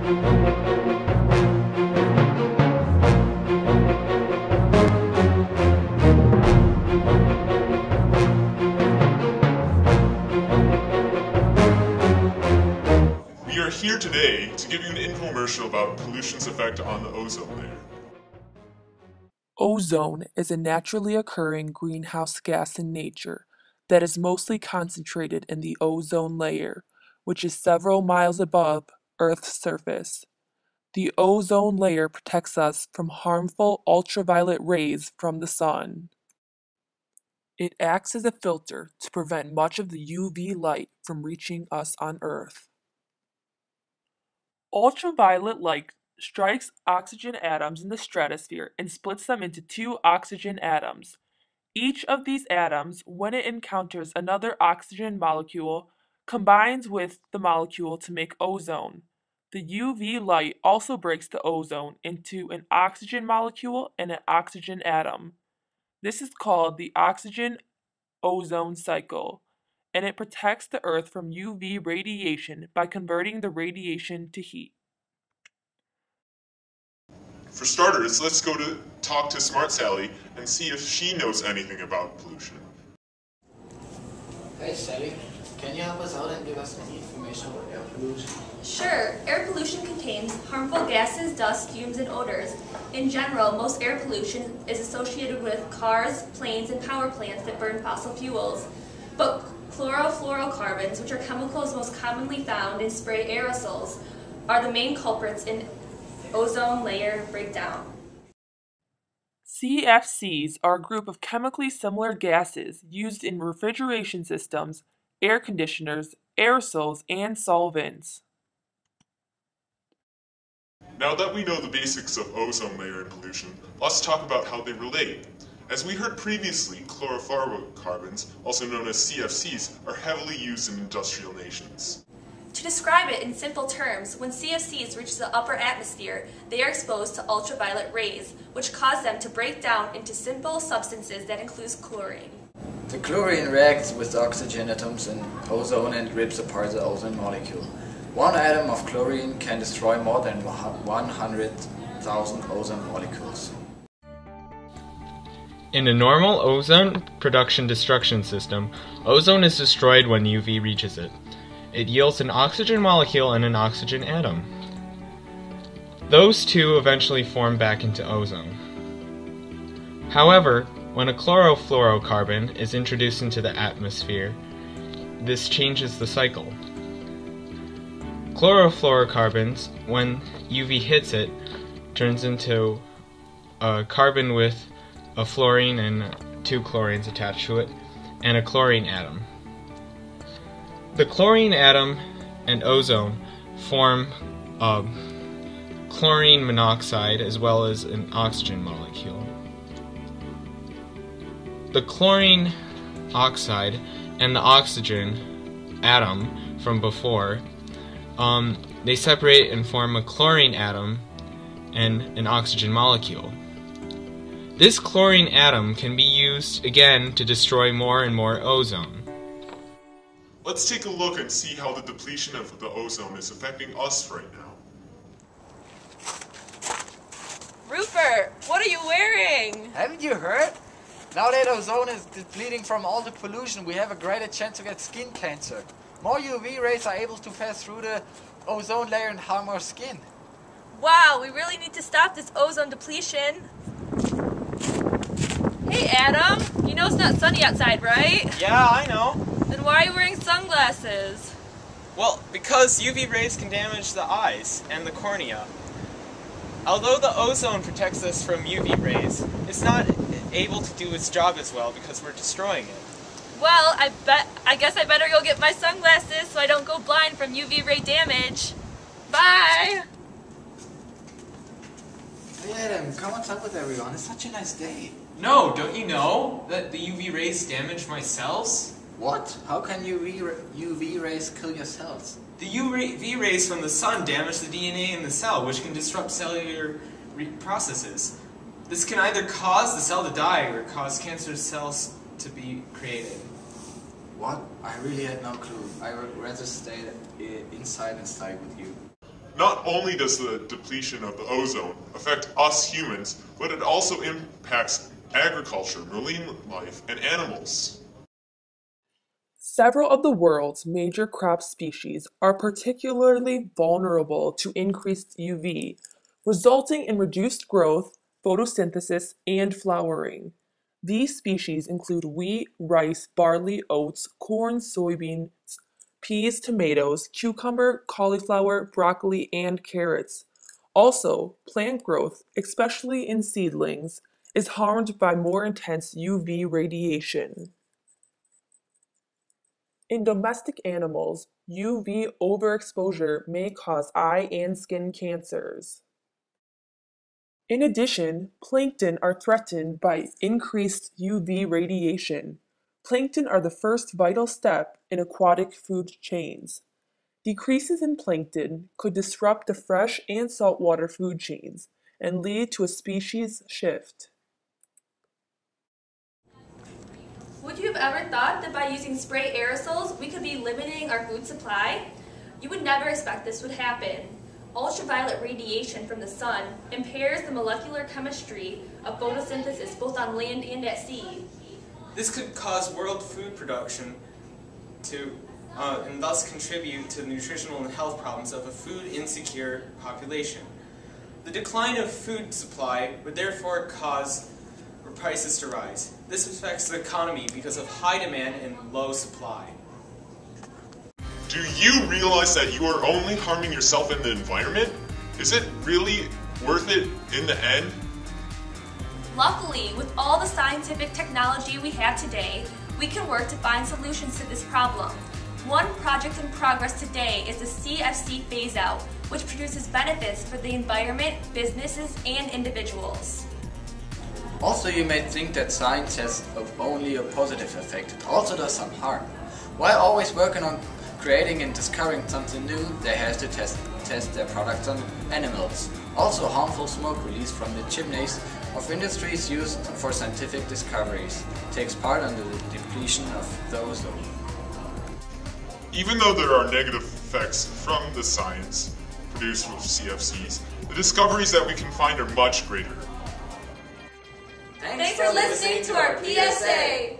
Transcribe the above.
We are here today to give you an infomercial about pollution's effect on the ozone layer. Ozone is a naturally occurring greenhouse gas in nature that is mostly concentrated in the ozone layer, which is several miles above Earth's surface. The ozone layer protects us from harmful ultraviolet rays from the sun. It acts as a filter to prevent much of the UV light from reaching us on Earth. Ultraviolet light strikes oxygen atoms in the stratosphere and splits them into two oxygen atoms. Each of these atoms, when it encounters another oxygen molecule, combines with the molecule to make ozone. The UV light also breaks the ozone into an oxygen molecule and an oxygen atom. This is called the oxygen-ozone cycle, and it protects the Earth from UV radiation by converting the radiation to heat. For starters, let's go to talk to Smart Sally and see if she knows anything about pollution. Hey Sally, can you help us out and give us any information about air pollution? Sure. Air pollution contains harmful gases, dust, fumes, and odors. In general, most air pollution is associated with cars, planes, and power plants that burn fossil fuels. But chlorofluorocarbons, which are chemicals most commonly found in spray aerosols, are the main culprits in ozone layer breakdown. CFCs are a group of chemically similar gases used in refrigeration systems, air conditioners, aerosols, and solvents. Now that we know the basics of ozone layer and pollution, let's talk about how they relate. As we heard previously, chlorofluorocarbons, also known as CFCs, are heavily used in industrial nations. To describe it in simple terms, when CFCs reach the upper atmosphere, they are exposed to ultraviolet rays, which cause them to break down into simple substances that include chlorine. The chlorine reacts with the oxygen atoms in ozone and rips apart the ozone molecule. One atom of chlorine can destroy more than 100,000 ozone molecules. In a normal ozone production destruction system, ozone is destroyed when UV reaches it. It yields an oxygen molecule and an oxygen atom. Those two eventually form back into ozone. However, when a chlorofluorocarbon is introduced into the atmosphere, this changes the cycle. Chlorofluorocarbons, when UV hits it, turns into a carbon with a fluorine and two chlorines attached to it, and a chlorine atom. The chlorine atom and ozone form chlorine monoxide as well as an oxygen molecule. The chlorine oxide and the oxygen atom from before, they separate and form a chlorine atom and an oxygen molecule. This chlorine atom can be used again to destroy more and more ozone. Let's take a look and see how the depletion of the ozone is affecting us right now. Rupert, what are you wearing? Haven't you heard? Now that ozone is depleting from all the pollution, we have a greater chance to get skin cancer. More UV rays are able to pass through the ozone layer and harm our skin. Wow, we really need to stop this ozone depletion. Hey Adam, you know it's not sunny outside, right? Yeah, I know. Then why are you wearing sunglasses? Well, because UV rays can damage the eyes and the cornea. Although the ozone protects us from UV rays, it's not able to do its job as well because we're destroying it. Well, I guess I better go get my sunglasses so I don't go blind from UV ray damage. Bye! Hey Adam, come outside with everyone. It's such a nice day. No, don't you know that the UV rays damage my cells? What? How can UV rays kill your cells? The UV rays from the sun damage the DNA in the cell, which can disrupt cellular processes. This can either cause the cell to die or cause cancerous cells to be created. What? I really had no clue. I would rather stay inside and study with you. Not only does the depletion of the ozone affect us humans, but it also impacts agriculture, marine life, and animals. Several of the world's major crop species are particularly vulnerable to increased UV, resulting in reduced growth, photosynthesis, and flowering. These species include wheat, rice, barley, oats, corn, soybeans, peas, tomatoes, cucumber, cauliflower, broccoli, and carrots. Also, plant growth, especially in seedlings, is harmed by more intense UV radiation. In domestic animals, UV overexposure may cause eye and skin cancers. In addition, plankton are threatened by increased UV radiation. Plankton are the first vital step in aquatic food chains. Decreases in plankton could disrupt the fresh and saltwater food chains and lead to a species shift. Would you have ever thought that by using spray aerosols, we could be limiting our food supply? You would never expect this would happen. Ultraviolet radiation from the sun impairs the molecular chemistry of photosynthesis both on land and at sea. This could cause world food production and thus contribute to the nutritional and health problems of a food-insecure population. The decline of food supply would therefore cause prices to rise. This affects the economy because of high demand and low supply. Do you realize that you are only harming yourself and the environment? Is it really worth it in the end? Luckily, with all the scientific technology we have today, we can work to find solutions to this problem. One project in progress today is the CFC phase-out, which produces benefits for the environment, businesses, and individuals. Also, you may think that science has only a positive effect. It also does some harm. While always working on creating and discovering something new, they have to test their products on animals. Also, harmful smoke released from the chimneys of industries used for scientific discoveries takes part in the depletion of the ozone. Even though there are negative effects from the science produced with CFCs, the discoveries that we can find are much greater. Thanks for listening to our PSA!